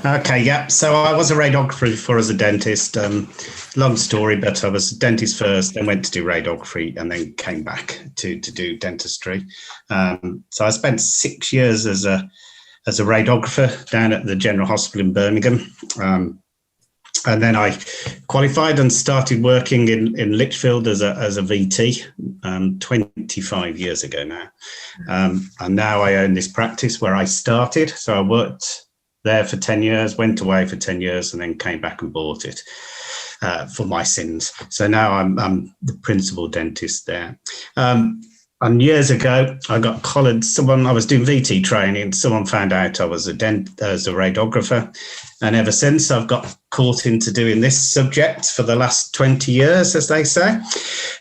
Okay, yeah. So I was a radiographer before as a dentist. Long story, but I was a dentist first, then went to do radiography, and then came back to do dentistry. So I spent 6 years as a radiographer down at the General Hospital in Birmingham. And then I qualified and started working in Lichfield as a VT 25 years ago now. And now I own this practice where I started. So I worked there for 10 years, went away for 10 years, and then came back and bought it for my sins. So now I'm the principal dentist there. And years ago, I got collared. I was doing VT training. Someone found out I was as a radiographer. And ever since, I've got caught into doing this subject for the last 20 years, as they say.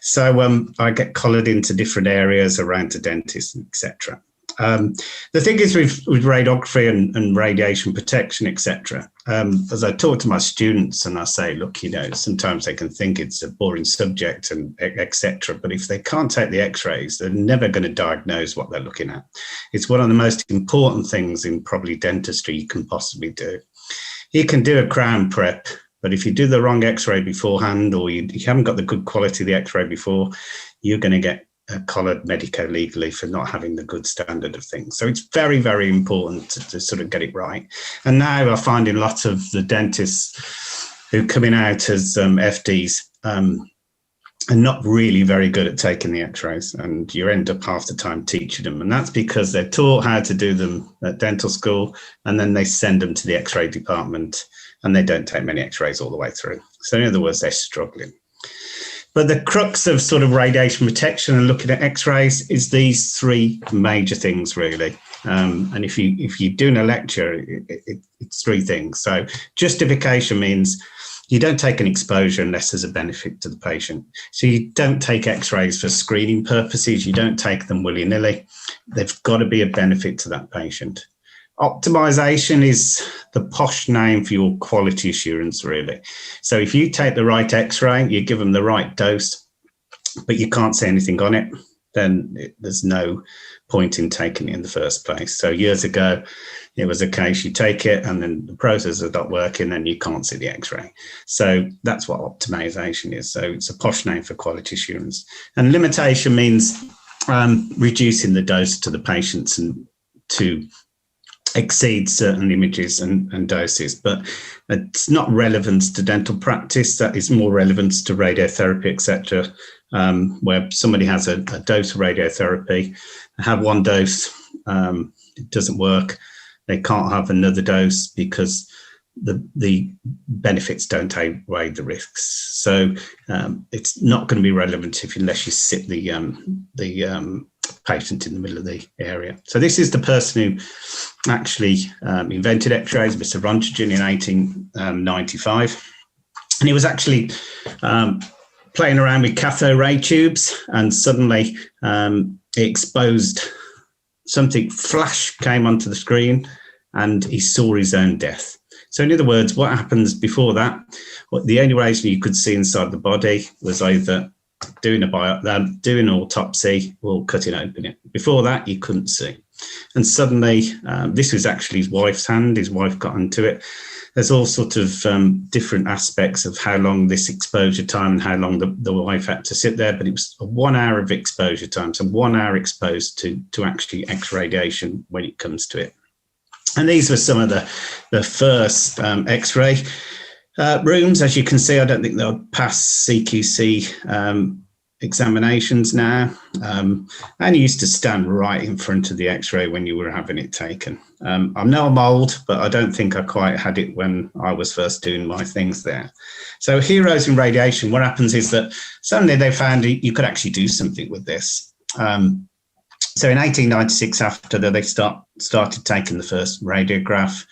So I get collared into different areas around the dentist, etc. The thing is with radiography and radiation protection, etc. As I talk to my students and I say, look, sometimes they can think it's a boring subject and etc. But if they can't take the x-rays, they're never going to diagnose what they're looking at. It's one of the most important things in probably dentistry you can possibly do. You can do a crown prep, but if you do the wrong x-ray beforehand, or you haven't got the good quality of the x-ray before, you're going to get collared medico-legally for not having the good standard of things. So it's very, very important to sort of get it right. And now I find in lots of the dentists who are coming out as FDs are not really very good at taking the x-rays, and you end up half the time teaching them. And that's because they're taught how to do them at dental school, and then they send them to the x-ray department and they don't take many x-rays all the way through. So in other words, they're struggling. But the crux of sort of radiation protection and looking at x-rays is these three major things, really. And if you're doing a lecture, it's three things. So justification means you don't take an exposure unless there's a benefit to the patient. So you don't take x-rays for screening purposes. You don't take them willy-nilly. They've got to be a benefit to that patient. Optimization is the posh name for your quality assurance, really. So if you take the right x-ray, you give them the right dose, but you can't see anything on it, then there's no point in taking it in the first place. So years ago, it was a case you take it and then the processors not working and you can't see the x-ray. So that's what optimization is. So it's a posh name for quality assurance. And limitation means reducing the dose to the patients and to exceed certain images and doses, but it's not relevant to dental practice. That is more relevant to radiotherapy, etc., where somebody has a dose of radiotherapy, have one dose, it doesn't work, they can't have another dose because the benefits don't outweigh the risks. So it's not going to be relevant unless you sit the patient in the middle of the area. So this is the person who actually invented x-rays, Mr. Rontgen, in 1895. And he was actually playing around with cathode ray tubes, and suddenly he exposed something, flash came onto the screen, and he saw his own death. So in other words, what happens before that, the only reason you could see inside the body was either doing an autopsy or cutting open it. Before that, you couldn't see. And suddenly, this was actually his wife's hand. His wife got into it. There's all sorts of different aspects of how long this exposure time and how long the wife had to sit there. But it was 1 hour of exposure time. So 1 hour exposed to actually X-radiation when it comes to it. And these were some of the first X-ray rooms. As you can see, I don't think they'll pass CQC examinations now. And you used to stand right in front of the X-ray when you were having it taken. I know I'm old, but I don't think I quite had it when I was first doing my things there. So heroes in radiation, what happens is that suddenly they found you could actually do something with this. So in 1896, after that, they started taking the first radiograph.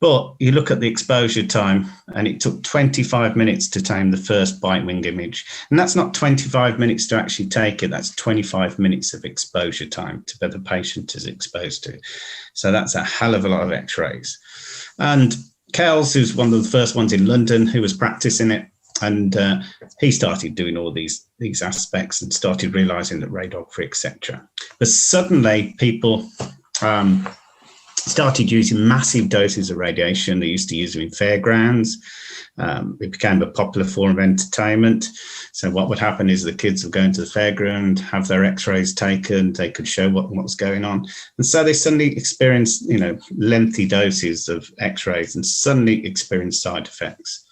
But you look at the exposure time, and it took 25 minutes to take the first bite wing image. And that's not 25 minutes to actually take it. That's 25 minutes of exposure time to where the patient is exposed to. So that's a hell of a lot of x-rays. And Kells, who's one of the first ones in London, who was practicing it, and he started doing all these aspects and started realizing that radiography, etc. But suddenly people started using massive doses of radiation. They used to use them in fairgrounds. It became a popular form of entertainment. So what would happen is the kids would go into the fairground, have their x-rays taken, they could show what was going on. And so they suddenly experienced, lengthy doses of x-rays and suddenly experienced side effects.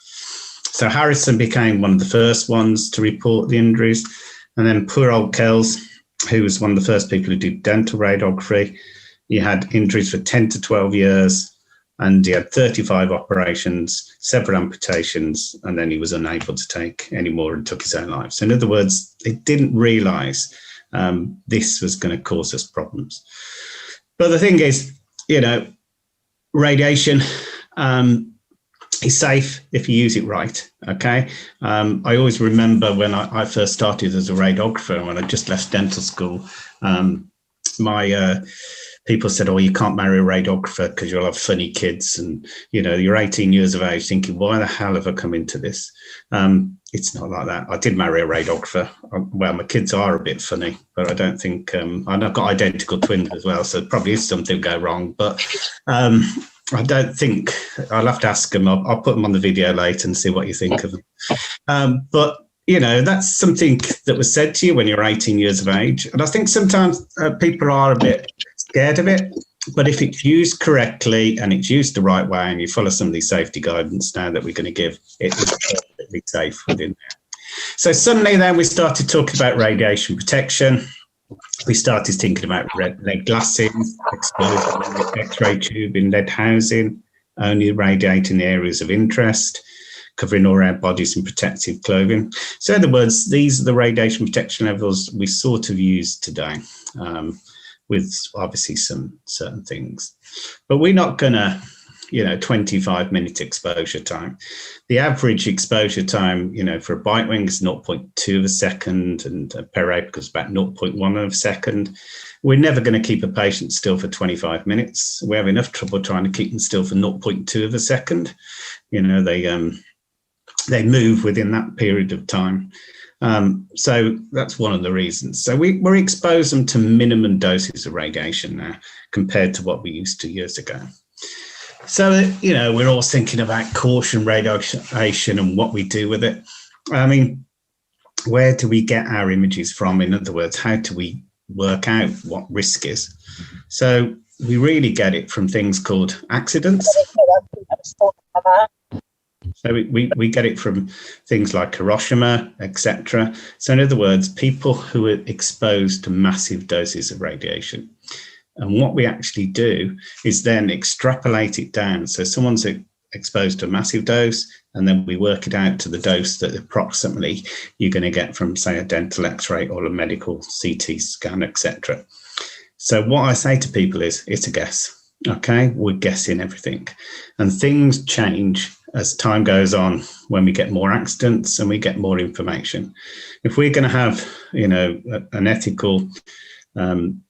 So Harrison became one of the first ones to report the injuries. And then poor old Kells, who was one of the first people who did dental radiography, he had injuries for 10 to 12 years, and he had 35 operations, several amputations, and then he was unable to take any more and took his own life. So in other words, they didn't realise this was going to cause us problems. But the thing is, radiation is safe if you use it right, okay? I always remember when I first started as a radiographer, when I just left dental school, my people said, oh, you can't marry a radiographer because you'll have funny kids. And, you're 18 years of age thinking, why the hell have I come into this? It's not like that. I did marry a radiographer. Well, my kids are a bit funny, but I don't think, and I've got identical twins as well, so probably is something go wrong. But I don't think, I'll have to ask them. I'll put them on the video later and see what you think of them. But that's something that was said to you when you're 18 years of age. And I think sometimes people are a bit scared of it, but if it's used correctly and it's used the right way and you follow some of these safety guidance now that we're going to give, it is perfectly safe within there. So suddenly then we started talking about radiation protection. We started thinking about lead glasses, exposed X-ray tube in lead housing, only radiating areas of interest, covering all our bodies in protective clothing. So in other words, these are the radiation protection levels we sort of use today, with obviously some certain things. But we're not going to, 25-minute exposure time. The average exposure time, for a bite wing is 0.2 of a second, and a periapical is about 0.1 of a second. We're never going to keep a patient still for 25 minutes. We have enough trouble trying to keep them still for 0.2 of a second. They move within that period of time. So that's one of the reasons. So we're exposed them to minimum doses of radiation now compared to what we used to years ago. So, we're all thinking about caution radiation and what we do with it. I mean, where do we get our images from? In other words, how do we work out what risk is? So we really get it from things called accidents. So we get it from things like Hiroshima, etc. So in other words, people who are exposed to massive doses of radiation. And what we actually do is then extrapolate it down. So someone's exposed to a massive dose, and then we work it out to the dose that approximately you're going to get from, say, a dental X-ray or a medical CT scan, etc. So what I say to people is, it's a guess. Okay, we're guessing everything, and things change as time goes on when we get more accidents and we get more information. If we're going to have, an ethical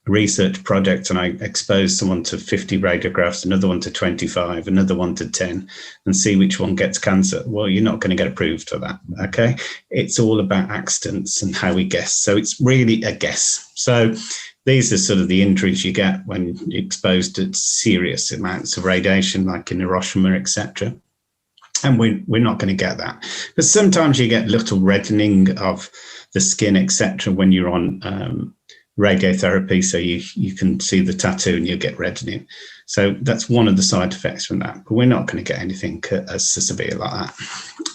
research project, and I expose someone to 50 radiographs, another one to 25, another one to 10, and see which one gets cancer, well, you're not going to get approved for that. Okay, it's all about accidents and how we guess. So it's really a guess. So these are sort of the injuries you get when you're exposed to serious amounts of radiation, like in Hiroshima, etc. And we're not going to get that. But sometimes you get little reddening of the skin, etc., when you're on radiotherapy, so you can see the tattoo and you'll get reddening. So that's one of the side effects from that. But we're not going to get anything as severe like that.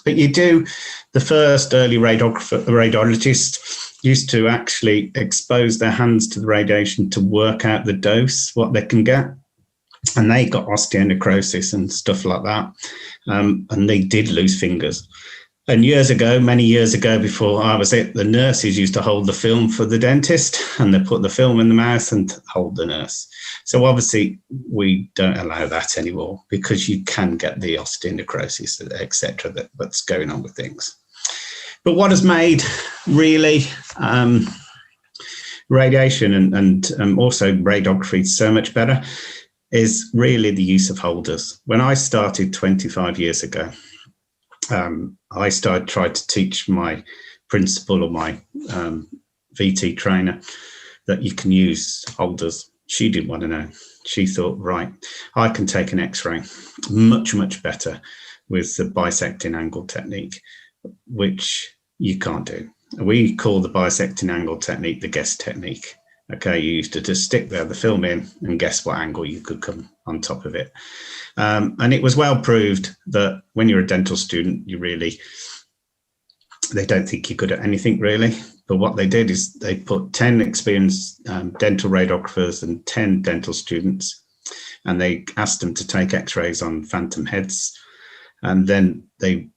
But you do, the first early radiologists used to actually expose their hands to the radiation to work out the dose, what they can get. And they got osteonecrosis and stuff like that. And they did lose fingers. And years ago, many years ago, before I was it, the nurses used to hold the film for the dentist, and they put the film in the mouth and hold the nurse. So obviously we don't allow that anymore, because you can get the osteonecrosis, etc., that's going on with things. But what has made really radiation and also radiography so much better is really the use of holders. When I started 25 years ago, I tried to teach my principal or my VT trainer that you can use holders. She didn't want to know. She thought, right, I can take an X-ray much, much better with the bisecting angle technique, which you can't do. We call the bisecting angle technique the guess technique. Okay, you used to just stick the film in and guess what angle you could come on top of it. And it was well proved that when you're a dental student, they don't think you're good at anything really. But what they did is they put 10 experienced dental radiographers and 10 dental students, and they asked them to take X-rays on phantom heads. And then they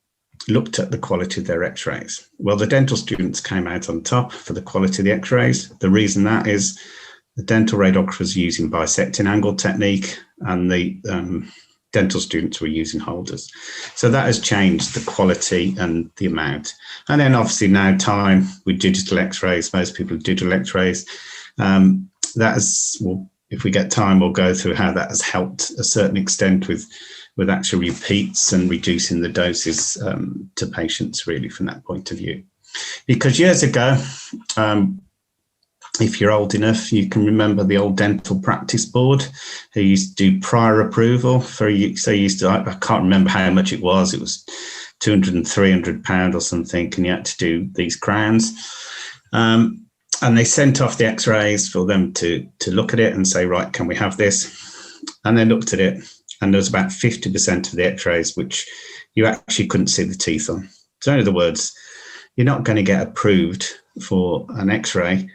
looked at the quality of their X-rays. Well, the dental students came out on top for the quality of the X-rays. The reason that is the dental radiographers using bisecting angle technique, and the dental students were using holders. So that has changed the quality and the amount. And then obviously now time with digital X-rays, most people do digital X-rays. That is, well, if we get time, we'll go through how that has helped a certain extent with actual repeats and reducing the doses to patients really from that point of view. Because years ago, if you're old enough, you can remember the old dental practice board who used to do prior approval for you. So you used to, I can't remember how much it was 200 and 300 pound or something, and you had to do these crowns. And they sent off the X-rays for them to look at it and say, right, can we have this? And they looked at it, and there was about 50% of the X-rays which you actually couldn't see the teeth on. So in other words, you're not going to get approved for an X-ray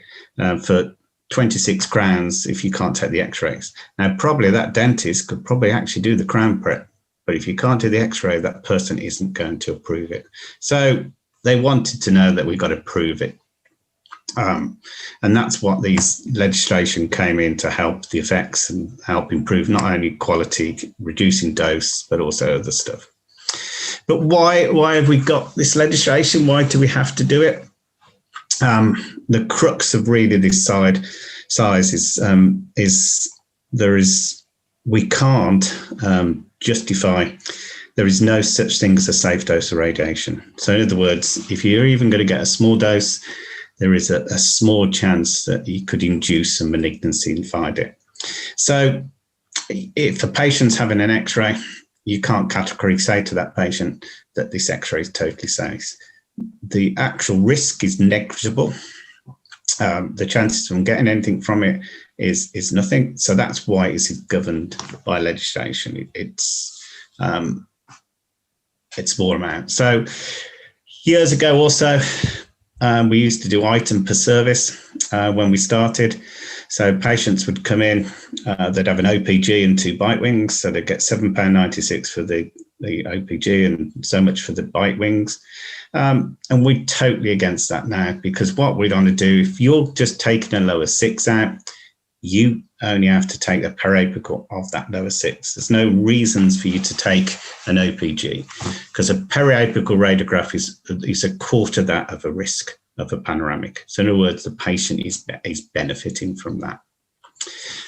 for 26 crowns if you can't take the X-rays. Now, probably that dentist could probably actually do the crown prep, but if you can't do the X-ray, that person isn't going to approve it. So they wanted to know that we've got to prove it. And that's what these legislation came in to help the effects and help improve not only quality, reducing dose, but also other stuff. But why have we got this legislation? Why do we have to do it? The crux of really this size is we can't justify, there is no such thing as a safe dose of radiation. So in other words, if you're even going to get a small dose, there is a small chance that you could induce some malignancy inside it. So if a patient's having an X-ray, you can't categorically say to that patient that this X-ray is totally safe. The actual risk is negligible. The chances of getting anything from it is nothing. So that's why it's governed by legislation. It's small amount. So years ago also, we used to do item per service when we started. So patients would come in, they'd have an OPG and 2 bite wings. So they'd get £7.96 for the OPG and so much for the bite wings. And we're totally against that now, because what we're going to do, if you're just taking a lower 6 out, you only have to take the periapical of that lower 6. There's no reasons for you to take an OPG, because a periapical radiograph is a quarter that of a risk of a panoramic. So in other words, the patient is benefiting from that.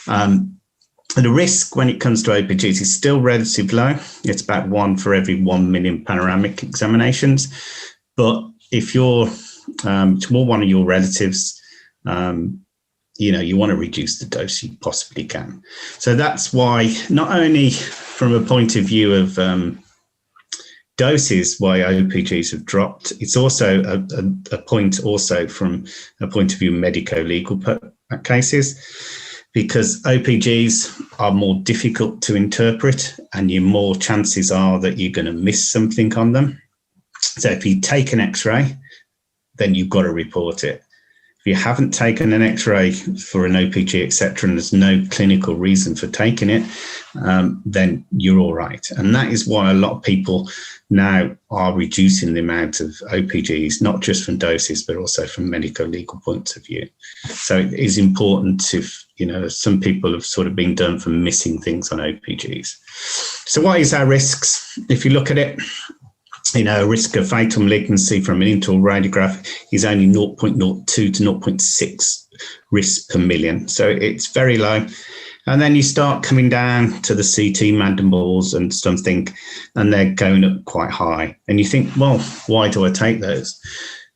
The risk when it comes to OPGs is still relatively low. It's about 1 for every 1 million panoramic examinations. But if you're one of your relatives, you want to reduce the dose you possibly can. So that's why, not only from a point of view of doses, why OPGs have dropped, it's also a point also from a point of view medico-legal cases, because OPGs are more difficult to interpret and your more chances are that you're going to miss something on them. So if you take an X-ray, then you've got to report it. If you haven't taken an X-ray for an OPG, etc., and there's no clinical reason for taking it, then you're all right. And that is why a lot of people now are reducing the amount of OPGs, not just from doses, but also from medico-legal points of view. So it is important to, some people have sort of been done for missing things on OPGs. So what is our risks? If you look at it, a risk of fatal malignancy from an intraoral radiograph is only 0.02 to 0.6 risk per million. So it's very low. And then you start coming down to the CT mandibles and something, and they're going up quite high. And you think, well, why do I take those?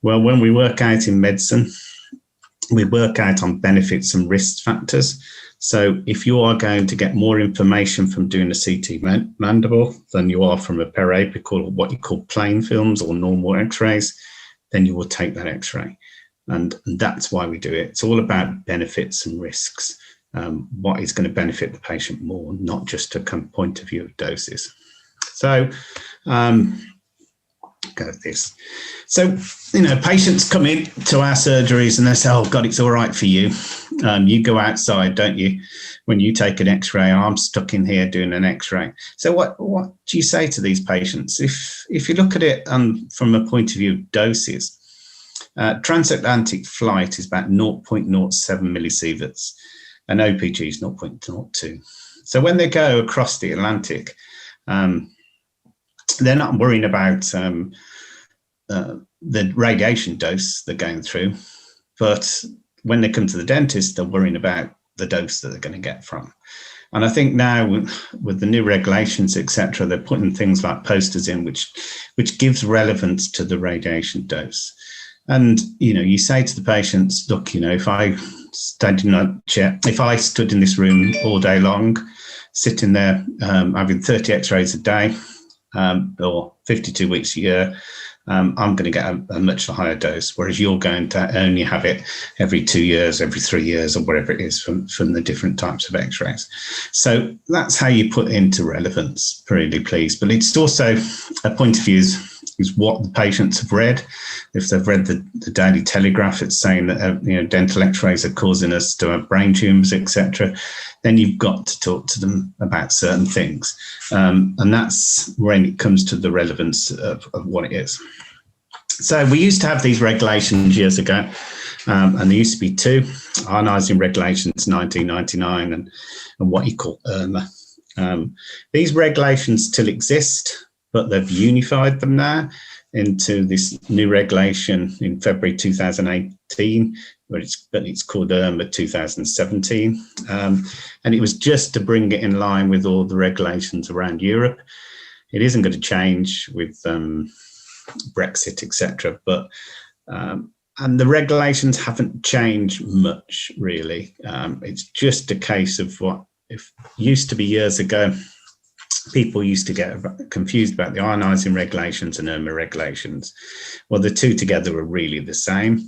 Well, when we work out in medicine, we work out on benefits and risk factors. So if you are going to get more information from doing a CT mandible than you are from a periapical, or what you call plain films or normal x-rays, then you will take that x-ray. And that's why we do it. It's all about benefits and risks. What is going to benefit the patient more, not just a point of view of doses. So, go with this. So, patients come in to our surgeries and they say, oh God, it's all right for you. You go outside, don't you? When you take an x-ray, I'm stuck in here doing an x-ray. So what do you say to these patients? If you look at it from a point of view of doses, transatlantic flight is about 0.07 millisieverts and OPG is 0.02. So when they go across the Atlantic, they're not worrying about the radiation dose they're going through, but when they come to the dentist, they're worrying about the dose that they're going to get from. And I think now with the new regulations, etc., they're putting things like posters in, which gives relevance to the radiation dose. And, you say to the patients, look, if I stood in a chair, if I stood in this room all day long, sitting there having 30 x-rays a day, or 52 weeks a year, I'm going to get a much higher dose, whereas you're going to only have it every 2 years, every 3 years, or whatever it is from the different types of x-rays. So that's how you put into relevance, really please. But it's also a point of view is what the patients have read. If they've read the Daily Telegraph, it's saying that dental x-rays are causing us to have brain tumours, etc., then you've got to talk to them about certain things. And that's when it comes to the relevance of what it is. So we used to have these regulations years ago, and there used to be two ionising regulations, 1999, and what you call IRMA. These regulations still exist, but they've unified them now into this new regulation in February 2018, but it's called IRMA 2017. And it was just to bring it in line with all the regulations around Europe. It isn't going to change with Brexit, etc. But and the regulations haven't changed much, really. It's just a case of what if used to be years ago. People used to get confused about the ionising regulations and IRMA regulations. Well, the two together are really the same.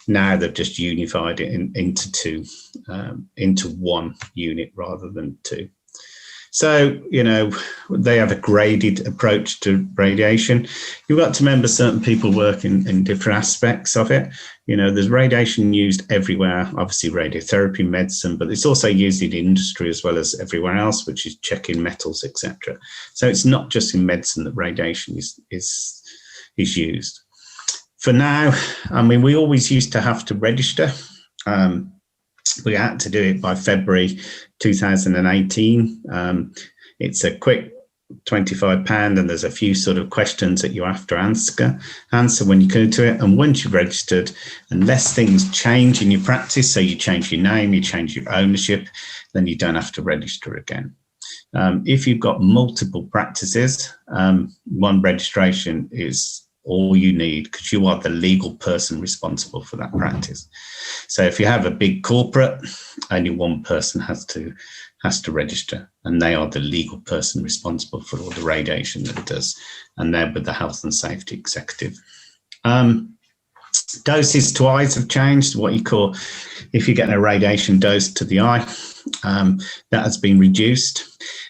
Now they've just unified it into two, into one unit rather than two. So, they have a graded approach to radiation. You've got to remember certain people work in different aspects of it. There's radiation used everywhere, obviously radiotherapy, medicine, but it's also used in industry as well as everywhere else, which is checking metals, etc. So it's not just in medicine that radiation is used. For now, we always used to have to register. We had to do it by February 2018. It's a quick £25 and there's a few sort of questions that you have to answer when you go to it. And once you've registered, unless things change in your practice, so you change your name, you change your ownership, then you don't have to register again. If you've got multiple practices, one registration is all you need because you are the legal person responsible for that practice. So if you have a big corporate, only one person has to register, and they are the legal person responsible for all the radiation that it does, and they're with the health and safety executive. Doses to eyes have changed. What you call, if you're getting a radiation dose to the eye, that has been reduced.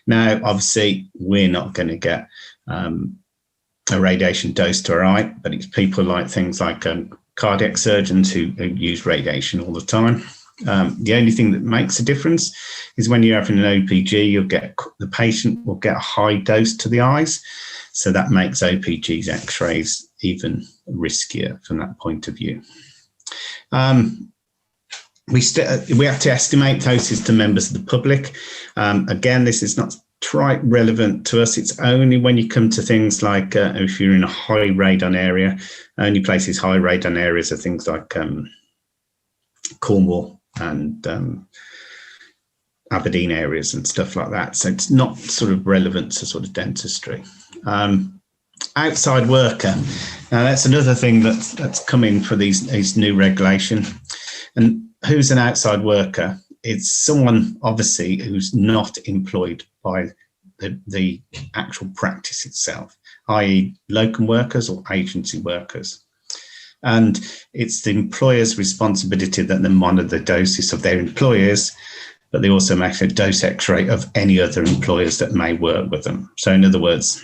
Now, obviously, we're not going to get a radiation dose to our eye, but it's people like things like cardiac surgeons who use radiation all the time. The only thing that makes a difference is when you're having an OPG, the patient will get a high dose to the eyes. So that makes OPG's x-rays even riskier from that point of view. We have to estimate doses to members of the public. Again, this is not quite relevant to us. It's only when you come to things like if you're in a high radon area. Only places high radon areas are things like Cornwall and Aberdeen areas and stuff like that. So it's not sort of relevant to sort of dentistry. Outside worker. Now that's another thing that's come in for these new regulation. And who's an outside worker? it's someone obviously who's not employed by the actual practice itself, i.e. locum workers or agency workers. And it's the employer's responsibility that they monitor the doses of their employers, but they also make a dose X-ray of any other employers that may work with them. So in other words,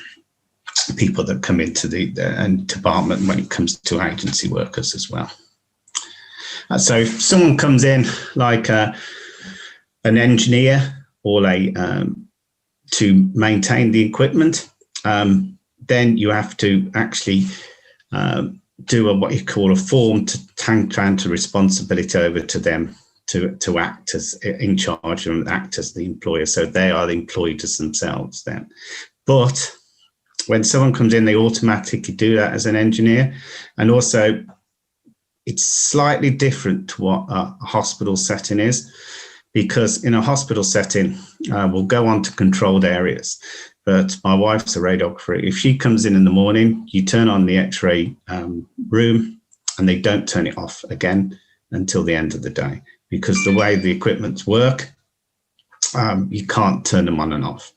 people that come into the department when it comes to agency workers as well. So if someone comes in like an engineer or to maintain the equipment, then you have to actually do what you call a form to transfer responsibility over to them to act as in charge and act as the employer. So they are the employers themselves then. But when someone comes in, they automatically do that as an engineer. And also it's slightly different to what a hospital setting is, because in a hospital setting, we'll go on to controlled areas. But my wife's a radiographer. If she comes in the morning, you turn on the X-ray room and they don't turn it off again until the end of the day, because the way the equipments work, you can't turn them on and off.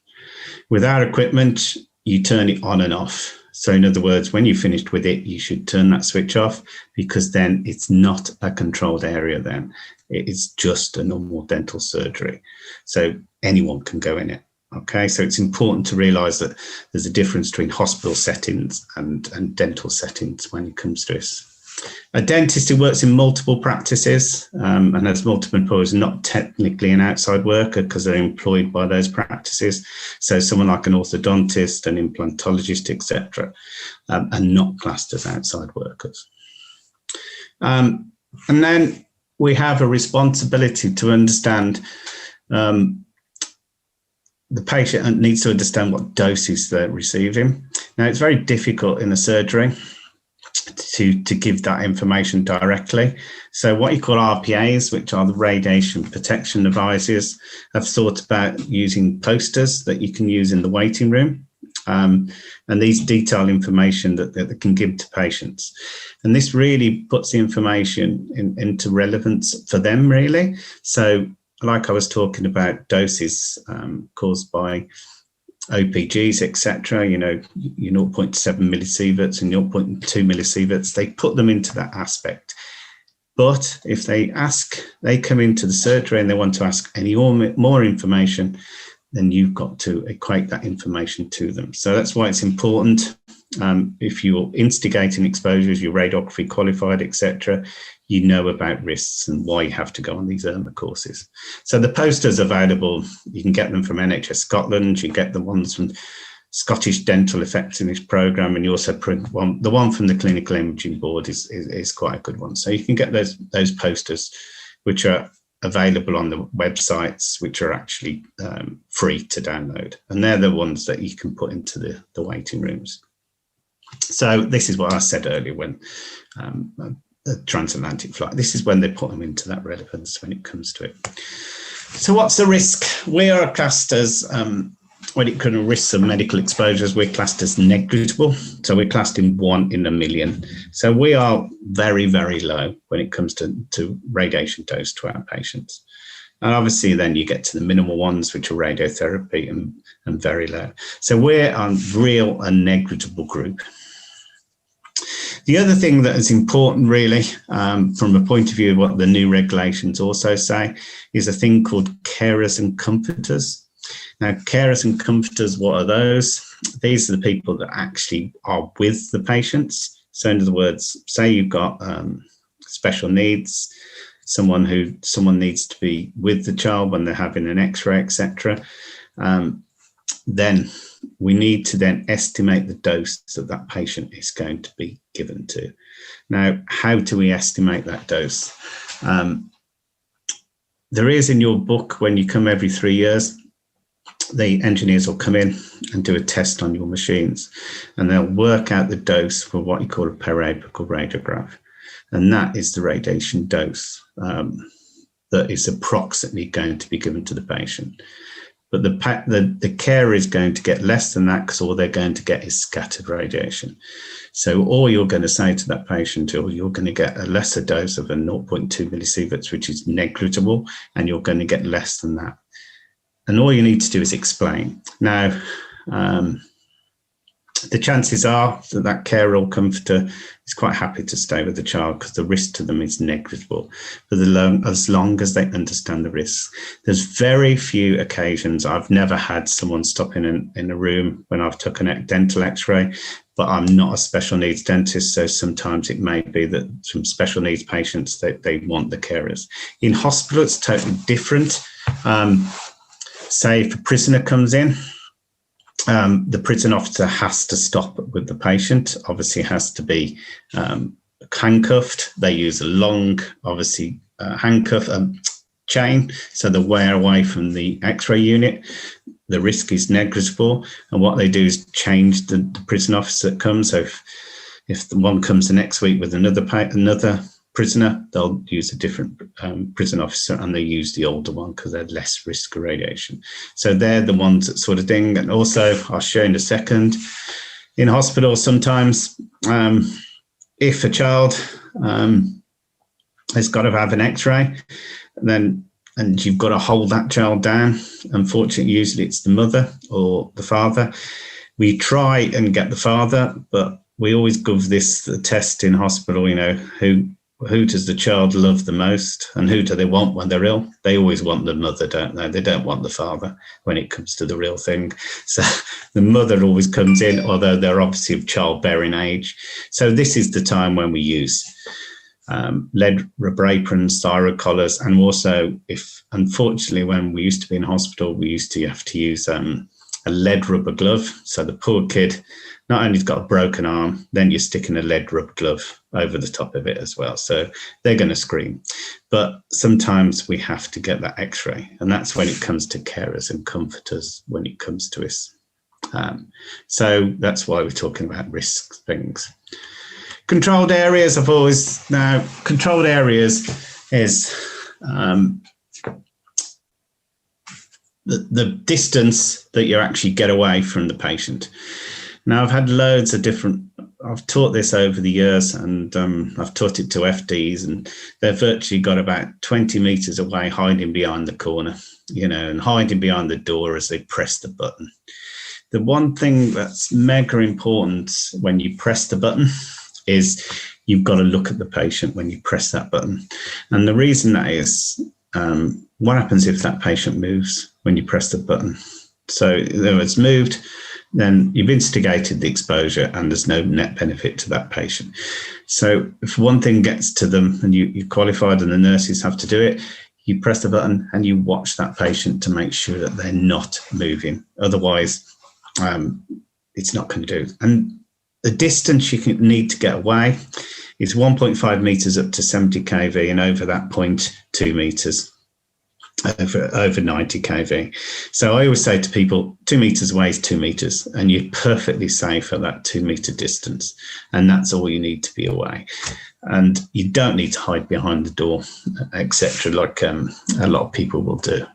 With our equipment, you turn it on and off. So in other words, when you're finished with it, you should turn that switch off, because then it's not a controlled area then. It's just a normal dental surgery. So anyone can go in it. Okay, so it's important to realise that there's a difference between hospital settings and dental settings when it comes to this. A dentist who works in multiple practices and has multiple employers is not technically an outside worker because they're employed by those practices. So someone like an orthodontist, an implantologist, etc., are not classed as outside workers. And then we have a responsibility to understand the patient needs to understand what doses they're receiving. Now, it's very difficult in a surgery to give that information directly. So what you call RPAs, which are the radiation protection advisors, have thought about using posters that you can use in the waiting room. And these detail information that they can give to patients. And this really puts the information into relevance for them, really. So like I was talking about doses caused by OPGs, etc., you know, your 0.7 millisieverts and 0.2 millisieverts, they put them into that aspect. But if they come into the surgery and they want to ask any more information, then you've got to equate that information to them. So that's why it's important. If you're instigating exposures, you're radiography qualified, etc., you know about risks and why you have to go on these IRMA courses. So the posters available, you can get them from NHS Scotland, you get the ones from Scottish Dental Effectiveness Programme, and you also print one. The one from the Clinical Imaging Board is quite a good one. So you can get those posters, which are available on the websites, which are actually free to download. And they're the ones that you can put into the waiting rooms. So this is what I said earlier when a transatlantic flight, this is when they put them into that relevance when it comes to it. So what's the risk? We are classed as, when it comes to risks of medical exposures, we're classed as negligible. So we're classed in 1 in a million. So we are very, very low when it comes to radiation dose to our patients. And obviously then you get to the minimal ones, which are radiotherapy and very low. So we're a real and negligible group. The other thing that is important really, from a point of view of what the new regulations also say, is a thing called carers and comforters. Now, carers and comforters, what are those? These are the people that actually are with the patients. So in other words, say you've got special needs, someone needs to be with the child when they're having an X-ray, etc. Then we need to then estimate the dose that patient is going to be given to. Now, how do we estimate that dose? There is in your book, when you come every 3 years, the engineers will come in and do a test on your machines, and they'll work out the dose for what you call a periapical radiograph. And that is the radiation dose that is approximately going to be given to the patient. but the carer is going to get less than that because all they're going to get is scattered radiation. So all you're going to say to that patient, or you're going to get a lesser dose of a 0.2 millisieverts, which is negligible, and you're going to get less than that. And all you need to do is explain. Now, the chances are that that carer or comforter is quite happy to stay with the child because the risk to them is negligible, but as long as they understand the risks. There's very few occasions, I've never had someone stop in a room when I've took a dental x-ray, but I'm not a special needs dentist, so sometimes it may be that some special needs patients, they want the carers. In hospital, it's totally different. Say if a prisoner comes in, the prison officer has to stop with the patient, obviously has to be handcuffed. They use a long, obviously, handcuff chain, so they're way away from the x-ray unit. The risk is negligible, and what they do is change the prison officer that comes. So if the one comes the next week with another prisoner, they'll use a different prison officer, and they use the older one because they're less risk of radiation. So they're the ones that sort of thing. And also, I'll show in a second, in hospital, sometimes if a child has got to have an x-ray, and you've got to hold that child down, unfortunately, usually it's the mother or the father. We try and get the father, but we always give the test in hospital, who does the child love the most and who do they want when they're ill? They always want the mother, don't they? They don't want the father when it comes to the real thing. So the mother always comes in, although they're obviously of childbearing age. So this is the time when we use lead rubber aprons, thyroid collars, and also unfortunately, when we used to be in hospital, we used to have to use a lead rubber glove. So the poor kid, not only has got a broken arm, then you're sticking a lead rubber glove over the top of it as well. So they're going to scream. But sometimes we have to get that x-ray. And that's when it comes to carers and comforters, when it comes to us. So that's why we're talking about risk things. Controlled areas, controlled areas is the distance that you actually get away from the patient. Now, I've had loads of I've taught this over the years, and I've taught it to FDs, and they've virtually got about 20 meters away, hiding behind the corner, and hiding behind the door as they press the button. The one thing that's mega important when you press the button is you've got to look at the patient when you press that button. And the reason that is, what happens if that patient moves when you press the button? So if it's moved, then you've instigated the exposure and there's no net benefit to that patient. So if one thing gets to them and you're qualified and the nurses have to do it, you press the button and you watch that patient to make sure that they're not moving. Otherwise, it's not going to do. And the distance you need to get away is 1.5 meters up to 70 kV, and over that point, 2 meters. Over 90 kV. So I always say to people, 2 meters away is 2 meters, and you're perfectly safe at that 2 meter distance. And that's all you need to be away. And you don't need to hide behind the door, etc., like a lot of people will do.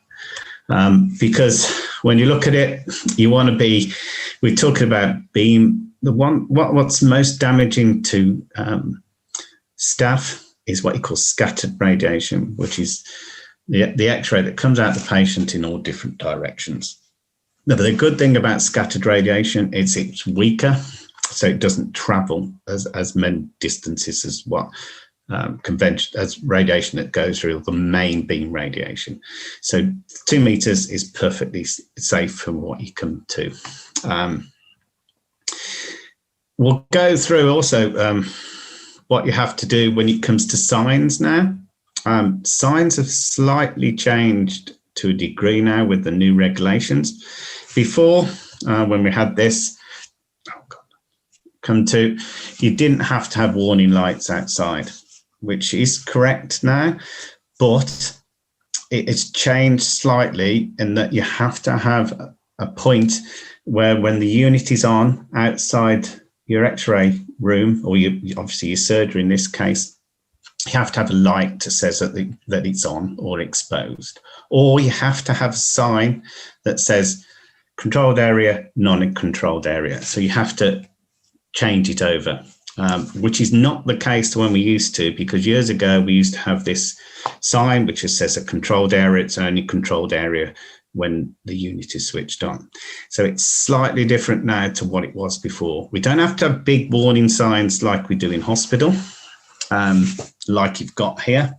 Because when you look at it, you want to be, we're talking about being what's most damaging to staff is what you call scattered radiation, which is the x-ray that comes out of the patient in all different directions. Now, the good thing about scattered radiation is it's weaker, so it doesn't travel as many distances as what as radiation that goes through the main beam radiation. So 2 meters is perfectly safe from what you come to. We'll go through also what you have to do when it comes to signs now. Signs have slightly changed to a degree now with the new regulations. Before, when we had this, you didn't have to have warning lights outside, which is correct now, but it's changed slightly in that you have to have a point where when the unit is on outside your x-ray room, or obviously your surgery in this case, you have to have a light that says that it's on or exposed, or you have to have a sign that says controlled area, non-controlled area. So you have to change it over, which is not the case to when we used to, because years ago we used to have this sign which just says a controlled area. It's only controlled area when the unit is switched on. So it's slightly different now to what it was before. We don't have to have big warning signs like we do in hospital, like you've got here.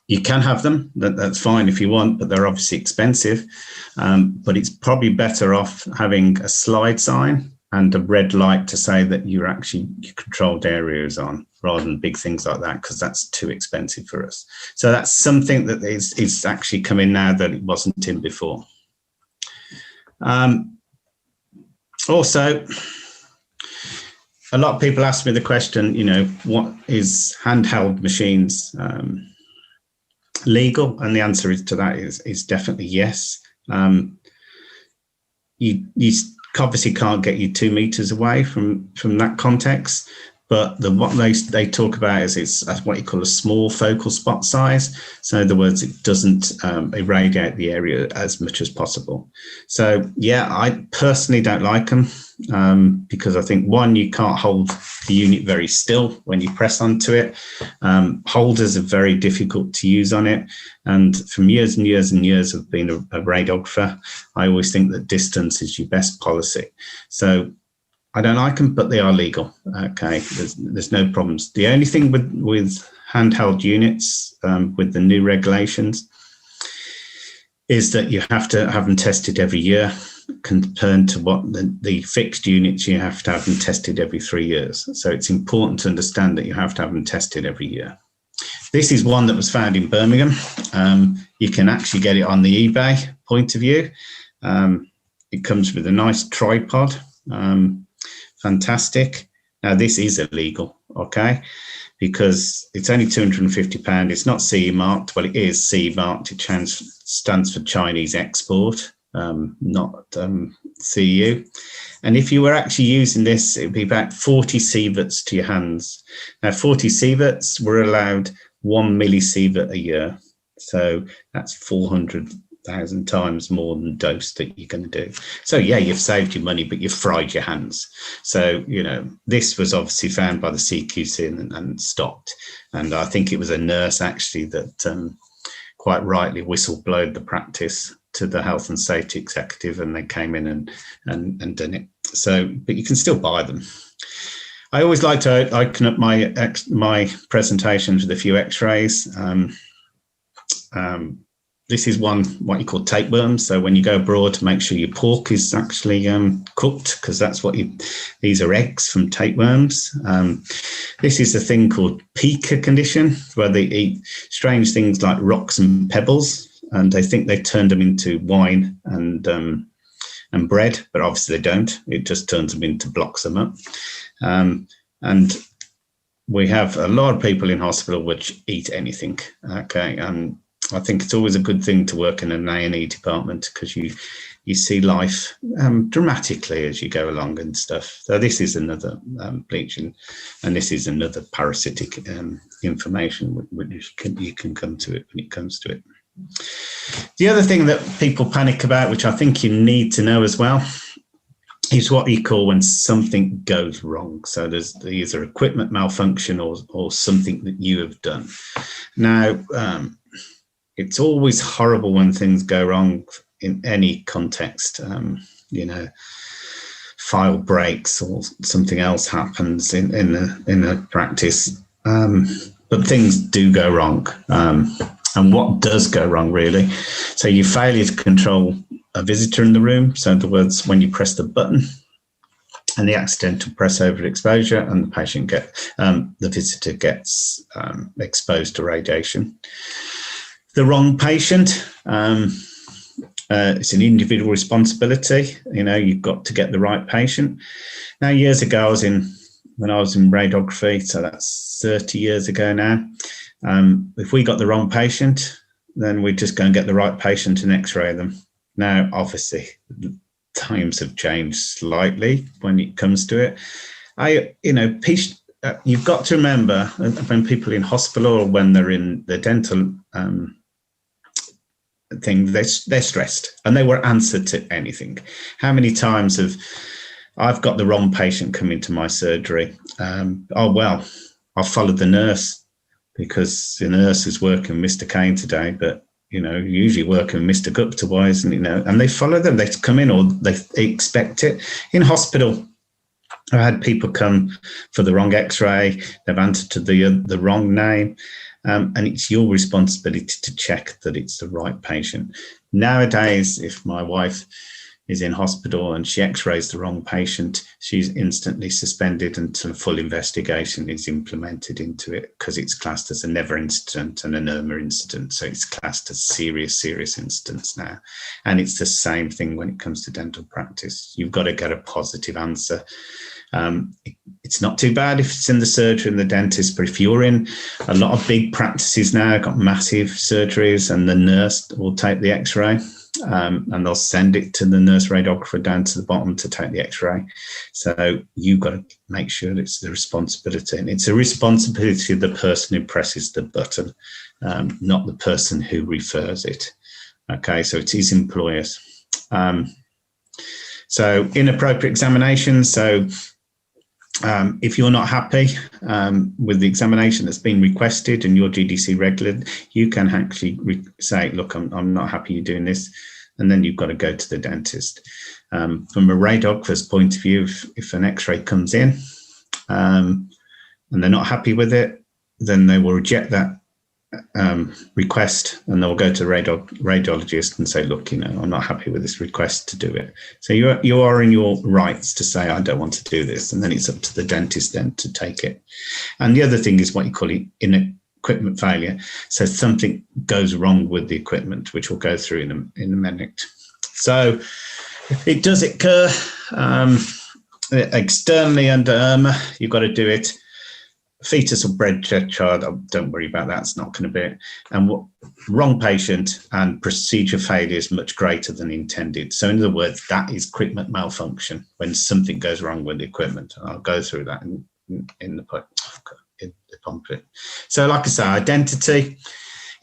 You can have them, that's fine if you want, but they're obviously expensive. But it's probably better off having a slide sign and a red light to say that your controlled area is on, rather than big things like that, because that's too expensive for us. So that's something that is actually coming now that it wasn't in before. Also, a lot of people ask me the question, what is handheld machines legal? And the answer to that is definitely yes. You obviously can't get you 2 meters away from that context, but what they talk about is it's what you call a small focal spot size. So in other words, it doesn't irradiate the area as much as possible. So yeah, I personally don't like them because I think, one, you can't hold the unit very still when you press onto it. Holders are very difficult to use on it. And from years and years and years of being a radiographer, I always think that distance is your best policy. So I don't like them, but they are legal. Okay, there's no problems. The only thing with handheld units, with the new regulations, is that you have to have them tested every year, compared to what the fixed units, you have to have them tested every 3 years. So it's important to understand that you have to have them tested every year. This is one that was found in Birmingham. You can actually get it on the eBay point of view. It comes with a nice tripod. Fantastic. Now this is illegal, okay, because it's only £250. It's not CE marked. Well, it is CE marked. It stands for Chinese export, not CEU. And if you were actually using this, it would be about 40 sieverts to your hands. Now 40 sieverts, were allowed 1 millisievert a year. So that's 400,000 times more than dose that you're going to do. So yeah, you've saved your money, but you've fried your hands. So, this was obviously found by the CQC and stopped. And I think it was a nurse actually that quite rightly whistleblowed the practice to the health and safety executive, and they came in and done it. So, but you can still buy them. I always like to open up my presentations with a few x-rays. This is what you call tapeworms. So when you go abroad, make sure your pork is actually cooked, because that's what these are eggs from tapeworms. This is a thing called pica condition, where they eat strange things like rocks and pebbles, and they think they turned them into wine and bread, but obviously they don't. It just turns them into, blocks them up. And we have a lot of people in hospital which eat anything. Okay, and I think it's always a good thing to work in an A&E department, because you see life dramatically as you go along and stuff. So this is another bleaching, and this is another parasitic information which you can come to it when it comes to it. The other thing that people panic about, which I think you need to know as well, is what you call when something goes wrong. So there's either equipment malfunction or something that you have done. Now, it's always horrible when things go wrong in any context. File breaks or something else happens in a practice, but things do go wrong. And what does go wrong, really? So you failure to control a visitor in the room. So in other words, when you press the button and the accidental press over exposure, and the visitor gets exposed to radiation. The wrong patient, it's an individual responsibility. You've got to get the right patient. Now, years ago, when I was in radiography, so that's 30 years ago now. If we got the wrong patient, then we'd just go and get the right patient and x-ray them. Now, obviously, times have changed slightly when it comes to it. you've got to remember when people in hospital or when they're in the dental thing, they're stressed and they will answer to anything. How many times have I've got the wrong patient come into my surgery? Oh, well, I'll follow the nurse because the nurse is working with Mr. Kain today, but usually working with Mr. Gupta, why isn't and they follow them. They come in or they expect it. In hospital, I've had people come for the wrong X-ray. They've answered to the wrong name, and it's your responsibility to check that it's the right patient. Nowadays, if my wife is in hospital and she X-rays the wrong patient, she's instantly suspended until a full investigation is implemented into it, because it's classed as a never incident and an IRMA incident. So it's classed as serious incidents now. And it's the same thing when it comes to dental practice. You've got to get a positive answer. It's not too bad if it's in the surgery and the dentist, but if you're in a lot of big practices now, got massive surgeries, and the nurse will take the X-ray, and they'll send it to the nurse radiographer down to the bottom to take the X-ray. So you've got to make sure it's the responsibility, and it's a responsibility of the person who presses the button, not the person who refers it. Okay, so it's his employers. So inappropriate examination. So if you're not happy with the examination that's been requested and your GDC regular, you can actually say, look, I'm not happy you're doing this. And then you've got to go to the dentist. From a radiographer's point of view, if an X-ray comes in and they're not happy with it, then they will reject that request, and they'll go to the radiologist and say, look, I'm not happy with this request to do it. So you are in your rights to say, I don't want to do this, and then it's up to the dentist then to take it. And the other thing is what you call in equipment failure. So something goes wrong with the equipment, which we'll go through in a minute. So if it does occur externally under IRMA, you've got to do it. Fetus or breastfed child, don't worry about that, it's not going to be it. And wrong patient and procedure failure is much greater than intended. So in other words, that is equipment malfunction, when something goes wrong with the equipment. I'll go through that in the pamphlet. So like I say, identity,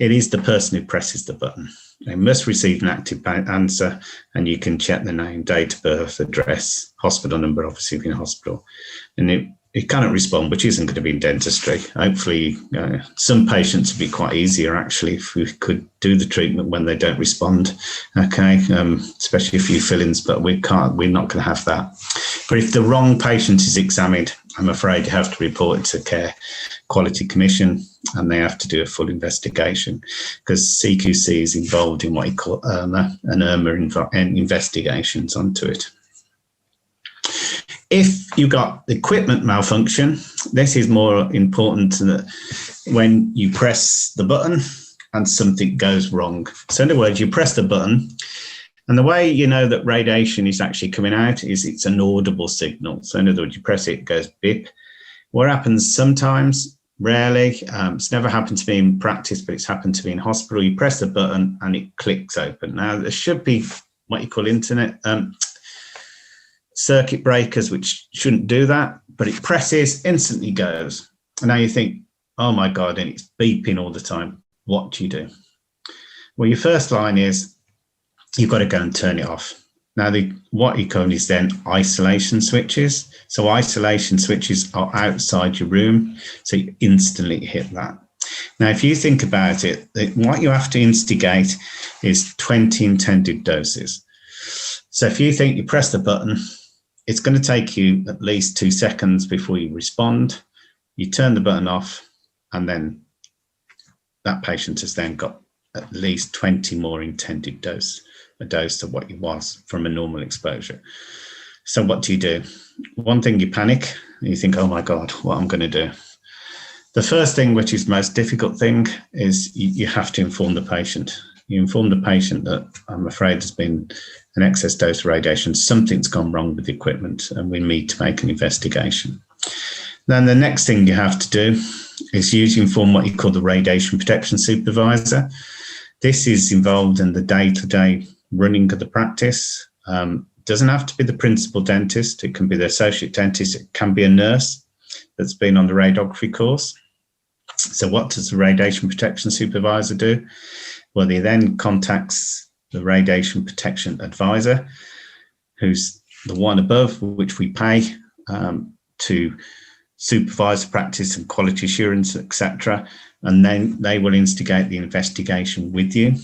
it is the person who presses the button. They must receive an active answer, and you can check the name, date of birth, address, hospital number, obviously in hospital. And it cannot respond, which isn't going to be in dentistry. Hopefully, some patients would be quite easier, actually, if we could do the treatment when they don't respond, okay, especially a few fillings, but we're not going to have that. But if the wrong patient is examined, I'm afraid you have to report it to Care Quality Commission, and they have to do a full investigation, because CQC is involved in what you call IRMA, and IRMA investigations onto it. If you got equipment malfunction, this is more important that when you press the button and something goes wrong. So in other words, you press the button, and the way you know that radiation is actually coming out is it's an audible signal. So in other words, you press it, it goes beep. What happens sometimes, rarely, it's never happened to me in practice, but it's happened to me in hospital. You press the button and it clicks open. Now, there should be what you call internet circuit breakers, which shouldn't do that, but it presses, instantly goes. And now you think, oh my God, and it's beeping all the time. What do you do? Well, your first line is you've got to go and turn it off. Now, what you call is then isolation switches. So isolation switches are outside your room, so you instantly hit that. Now, if you think about it, what you have to instigate is 20 intended doses. So if you think you press the button, it's going to take you at least 2 seconds before you respond. You turn the button off, and then that patient has then got at least 20 more intended a dose of what it was from a normal exposure. So what do? One thing, you panic, and you think, oh my God, what am I going to do? The first thing, which is the most difficult thing, is you have to inform the patient. You inform the patient that, I'm afraid, there's been an excess dose of radiation, something's gone wrong with the equipment, and we need to make an investigation. Then the next thing you have to do is usually inform what you call the radiation protection supervisor. This is involved in the day-to-day running of the practice. Doesn't have to be the principal dentist. It can be the associate dentist. It can be a nurse. that's been on the radiography course. So what does the radiation protection supervisor do? Well, he then contacts the radiation protection advisor, who's the one above, which we pay to supervise the practice and quality assurance, etc. And then they will instigate the investigation with you.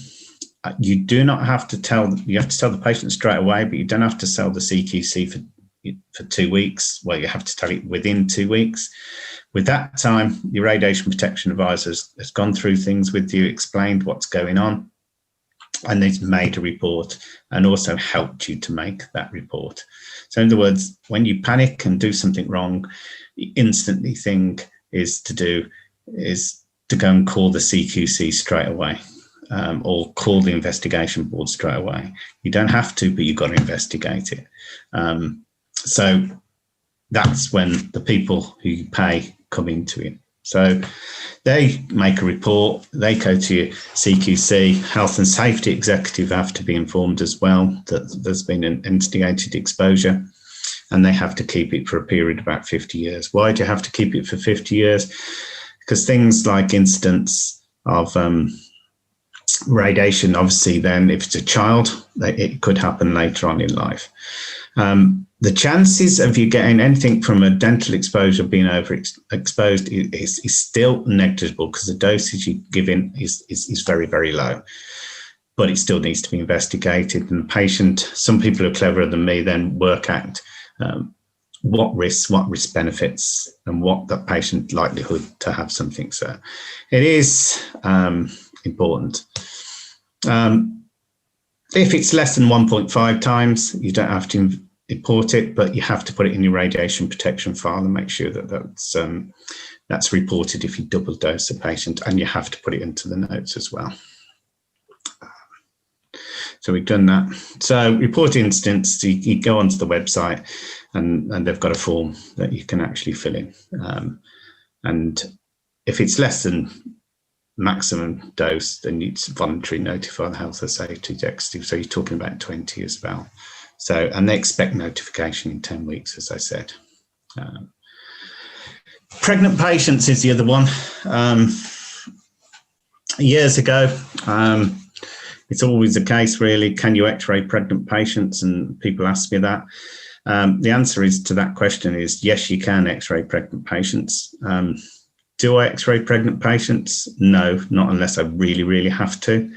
You do not have to tell, you have to tell the patient straight away, but you don't have to tell the CQC for 2 weeks. Well, you have to tell it within 2 weeks. With that time, your radiation protection advisor has gone through things with you, explained what's going on, and they've made a report and also helped you to make that report. So in other words, when you panic and do something wrong, the instantly thing is to go and call the CQC straight away, or call the investigation board straight away. You don't have to, but you've got to investigate it. So that's when the people who you pay come into it. So they make a report, they go to your CQC, health and safety executive have to be informed as well that there's been an instigated exposure, and they have to keep it for a period of about 50 years. Why do you have to keep it for 50 years? Because things like incidents of radiation, obviously then if it's a child, it could happen later on in life. The chances of you getting anything from a dental exposure being overexposed is still negligible, because the dosage you're giving is very, very low. But it still needs to be investigated. And the patient, some people are cleverer than me, then work out what risk benefits, and what the patient likelihood to have something. So it is important. If it's less than 1.5 times, you don't have to import it, but you have to put it in your radiation protection file and make sure that that's reported if you double dose a patient, and you have to put it into the notes as well. So we've done that. So report incidents, you go onto the website, and they've got a form that you can actually fill in. And if it's less than maximum dose, then it's voluntary notify the health and safety executive. So you're talking about 20 as well. So, and they expect notification in 10 weeks, as I said. Pregnant patients is the other one. Years ago, it's always the case, really, can you x-ray pregnant patients? And people ask me that. The answer is to that question is yes, you can x-ray pregnant patients. Do I x-ray pregnant patients? No, not unless I really, really have to.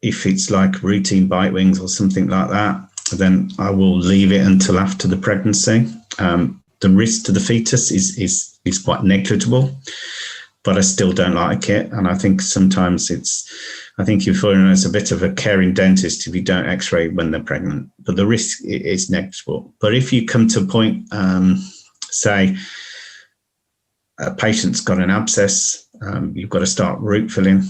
If it's like routine bite wings or something like that, then I will leave it until after the pregnancy. The risk to the fetus is quite negligible, but I still don't like it. And I think sometimes I think you're feeling as a bit of a caring dentist if you don't x-ray when they're pregnant, but the risk is negligible. But if you come to a point, say a patient's got an abscess, you've got to start root filling.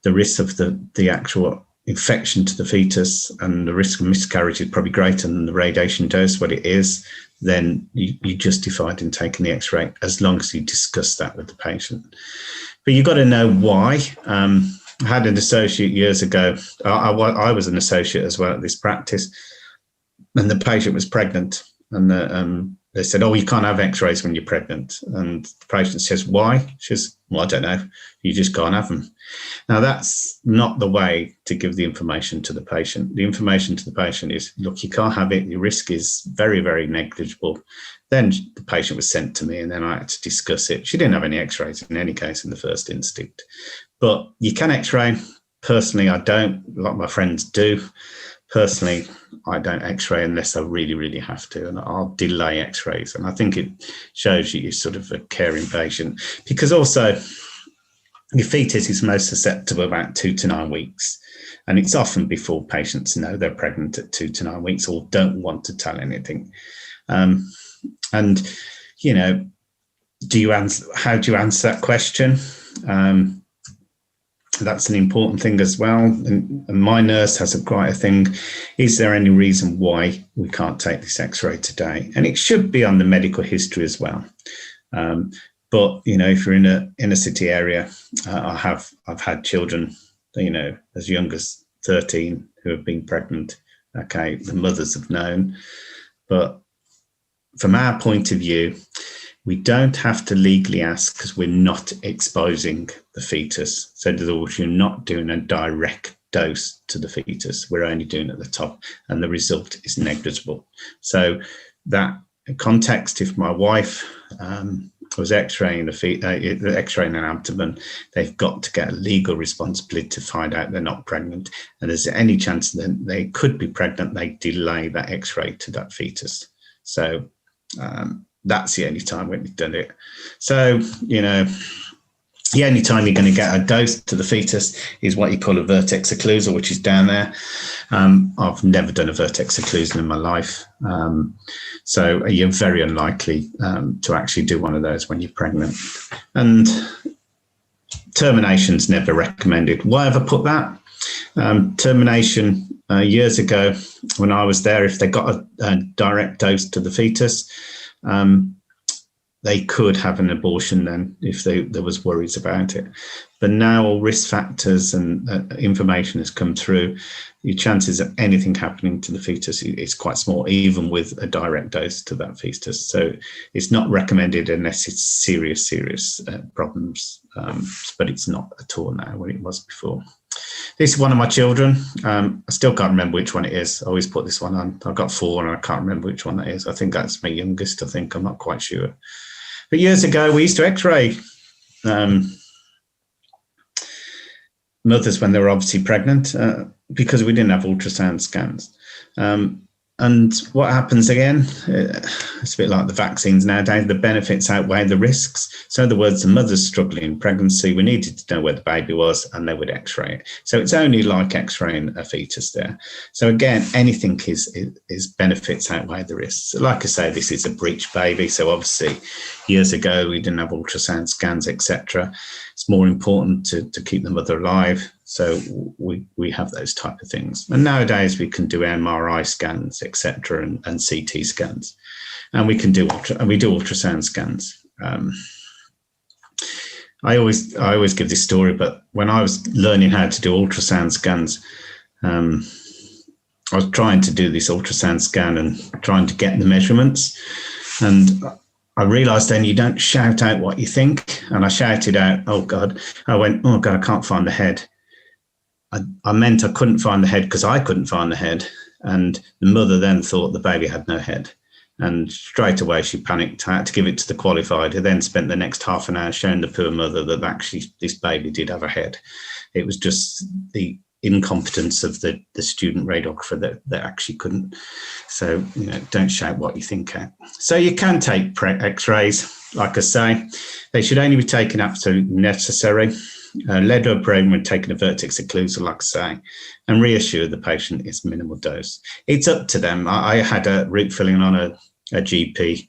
The risk of the actual infection to the fetus and the risk of miscarriage is probably greater than the radiation dose, what it is, then you justified in taking the x-ray, as long as you discuss that with the patient. But you've got to know why. I had an associate years ago. I was an associate as well at this practice, and the patient was pregnant, and they said, oh, you can't have x-rays when you're pregnant. And the patient says, why? She says, well, I don't know. You just can't have them. Now, that's not the way to give the information to the patient. The information to the patient is, look, you can't have it. Your risk is very, very negligible. Then the patient was sent to me, and then I had to discuss it. She didn't have any x-rays in any case in the first instinct. But you can x-ray. Personally, I don't. A lot of my friends do. Personally, I don't x-ray unless I really, really have to, and I'll delay x-rays. And I think it shows you're sort of a caring patient, because also your fetus is most susceptible about 2 to 9 weeks. And it's often before patients know they're pregnant at 2 to 9 weeks or don't want to tell anything. And, you know, how do you answer that question? That's an important thing as well. And my nurse has quite a thing. Is there any reason why we can't take this x-ray today? And it should be on the medical history as well. But, you know, if you're in a inner city area, I've had children, you know, as young as 13 who have been pregnant. Okay, the mothers have known, but from our point of view, we don't have to legally ask because we're not exposing the fetus. So in other words, you're not doing a direct dose to the fetus. We're only doing at the top, and the result is negligible. So that context, if my wife was x-raying the x-raying an abdomen, they've got to get a legal responsibility to find out they're not pregnant. And there's any chance that they could be pregnant, they delay that x-ray to that fetus. So that's the only time when we've done it. So, you know, the only time you're going to get a dose to the fetus is what you call a vertex occlusal, which is down there. I've never done a vertex occlusal in my life. So you're very unlikely to actually do one of those when you're pregnant. And termination's never recommended. Why have I put that? Termination years ago when I was there, if they got a direct dose to the fetus, they could have an abortion then if there was worries about it. But now all risk factors and information has come through, your chances of anything happening to the fetus is quite small, even with a direct dose to that fetus. So it's not recommended unless it's serious problems, but it's not at all now what it was before. This is one of my children. I still can't remember which one it is. I always put this one on. I've got 4 and I can't remember which one that is. I think that's my youngest, I'm not quite sure. But years ago, we used to x-ray mothers when they were obviously pregnant because we didn't have ultrasound scans. And what happens again, it's a bit like the vaccines nowadays, the benefits outweigh the risks. So in other words, the mother's struggling in pregnancy, we needed to know where the baby was and they would x-ray it. So it's only like x-raying a fetus there. So again, anything is benefits outweigh the risks. Like I say, this is a breech baby. So obviously years ago, we didn't have ultrasound scans, etc. It's more important to keep the mother alive. So we have those type of things. And nowadays we can do MRI scans, etc., and CT scans. And we can do ultrasound scans. I always give this story, but when I was learning how to do ultrasound scans, I was trying to do this ultrasound scan and trying to get the measurements. And I realised then you don't shout out what you think. And I shouted out, "Oh God." I went, "Oh God, I can't find the head." I meant I couldn't find the head because I couldn't find the head. And the mother then thought the baby had no head. And straight away she panicked. I had to give it to the qualified, who then spent the next half an hour showing the poor mother that actually this baby did have a head. It was just the incompetence of the student radiographer that actually couldn't. So, you know, don't shout what you think at. So you can take x-rays, like I say. They should only be taken absolutely necessary. Led to a brain when taking a vertex occlusal, like I say, and reassure the patient it's minimal dose. It's up to them. I had a root filling on a GP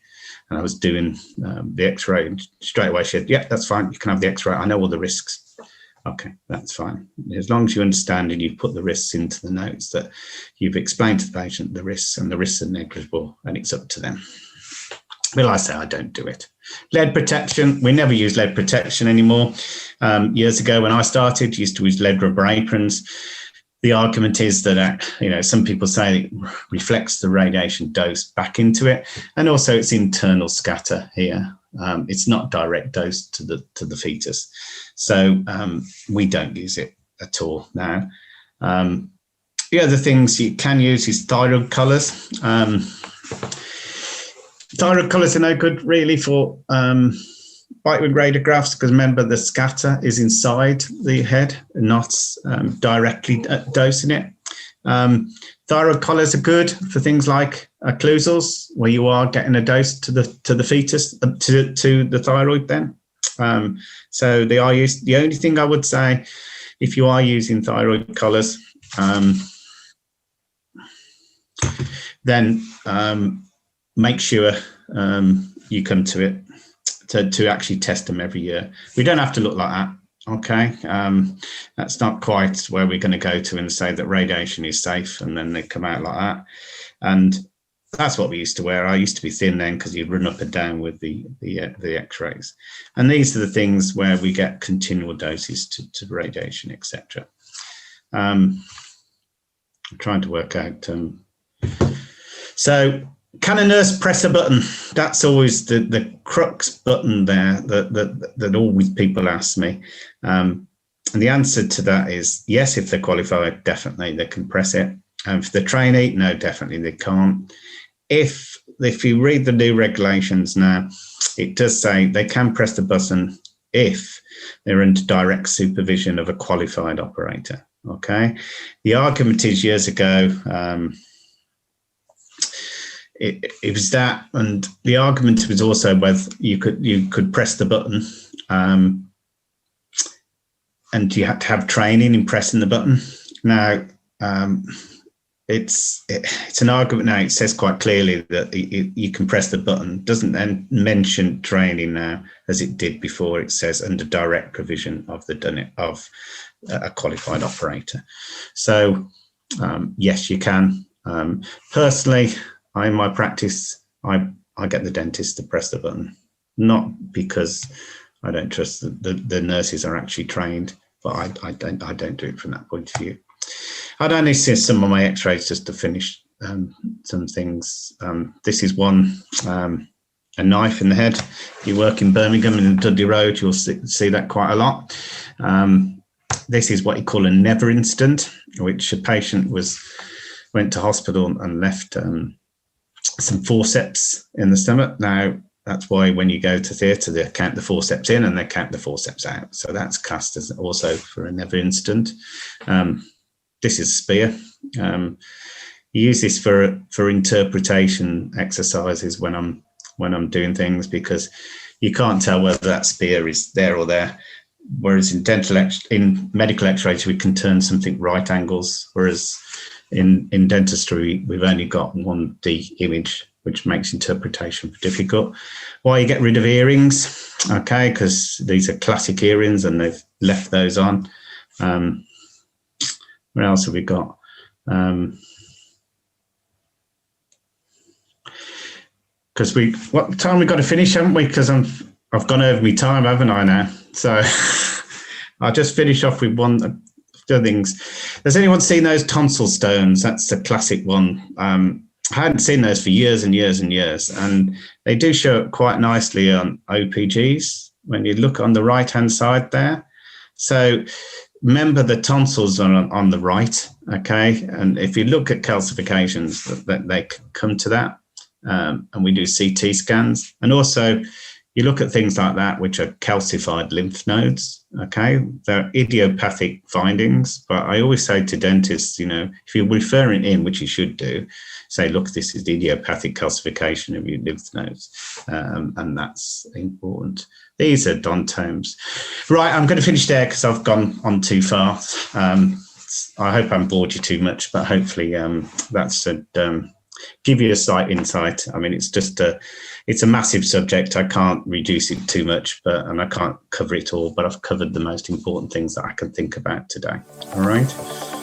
and I was doing the x-ray and straight away she said, "Yeah, that's fine. You can have the x-ray. I know all the risks." Okay, that's fine. As long as you understand and you've put the risks into the notes that you've explained to the patient the risks, and the risks are negligible, and it's up to them. But like I say, I don't do it. Lead protection, we never use lead protection anymore. Years ago when I started, used to use lead rubber aprons. The argument is that, you know, some people say it reflects the radiation dose back into it. And also it's internal scatter here. It's not direct dose to the fetus. So we don't use it at all now. The other things you can use is thyroid colours. Thyroid colours are no good really for bite-with radiographs, because remember the scatter is inside the head, not directly dosing it. Thyroid collars are good for things like occlusals, where you are getting a dose to the fetus, to the thyroid then. So they are used. The only thing I would say, if you are using thyroid collars, then make sure you come to it to actually test them every year. We don't have to look like that. Okay, that's not quite where we're going to go to and say that radiation is safe and then they come out like that. And that's what we used to wear. I used to be thin then because you'd run up and down with the x-rays. And these are the things where we get continual doses to radiation, etc. I'm trying to work out. So Can a nurse press a button? That's always the crux button there that always people ask me. And the answer to that is yes, if they're qualified, definitely they can press it. And if they're trainee, no, definitely they can't. If you read the new regulations now, it does say they can press the button if they're under direct supervision of a qualified operator. Okay. The argument is years ago, it was that, and the argument was also whether you could press the button, and you had to have training in pressing the button. Now, it's an argument now. It says quite clearly that you can press the button. It doesn't then mention training now as it did before. It says under direct provision of a qualified operator. So yes, you can. Personally, in my practice, I get the dentist to press the button, not because I don't trust the nurses are actually trained, but I don't do it from that point of view. I'd only see some of my x-rays just to finish some things. This is one, a knife in the head. If you work in Birmingham in Dudley Road, you'll see that quite a lot. This is what you call a never incident, which a patient went to hospital and left some forceps in the stomach. Now, that's why when you go to theatre, they count the forceps in and they count the forceps out. So that's classed as also for a never incident. This is spear. You use this for interpretation exercises when I'm doing things, because you can't tell whether that spear is there or there. Whereas in medical x-rays, we can turn something right angles, whereas in dentistry, we've only got 1D image, which makes interpretation difficult. Why you get rid of earrings, okay, because these are classic earrings and they've left those on. What else have we got? Because what time we got to finish, haven't we? Because I've gone over my time, haven't I now? So I'll just finish off with one of the things. Has anyone seen those tonsil stones? That's the classic one. I hadn't seen those for years and years and years, and they do show up quite nicely on OPGs when you look on the right-hand side there. So remember, the tonsils are on the right, okay? And if you look at calcifications, that they come to that, and we do CT scans. And also, you look at things like that, which are calcified lymph nodes, okay? They're idiopathic findings, but I always say to dentists, if you're referring in, which you should do, say, look, this is the idiopathic calcification of your lymph nodes, and that's important. These are dontomes. Right, I'm going to finish there because I've gone on too far. I hope I haven't bored you too much, but hopefully that's give you a slight insight. I mean, it's a massive subject. I can't reduce it too much, and I can't cover it all, but I've covered the most important things that I can think about today. All right.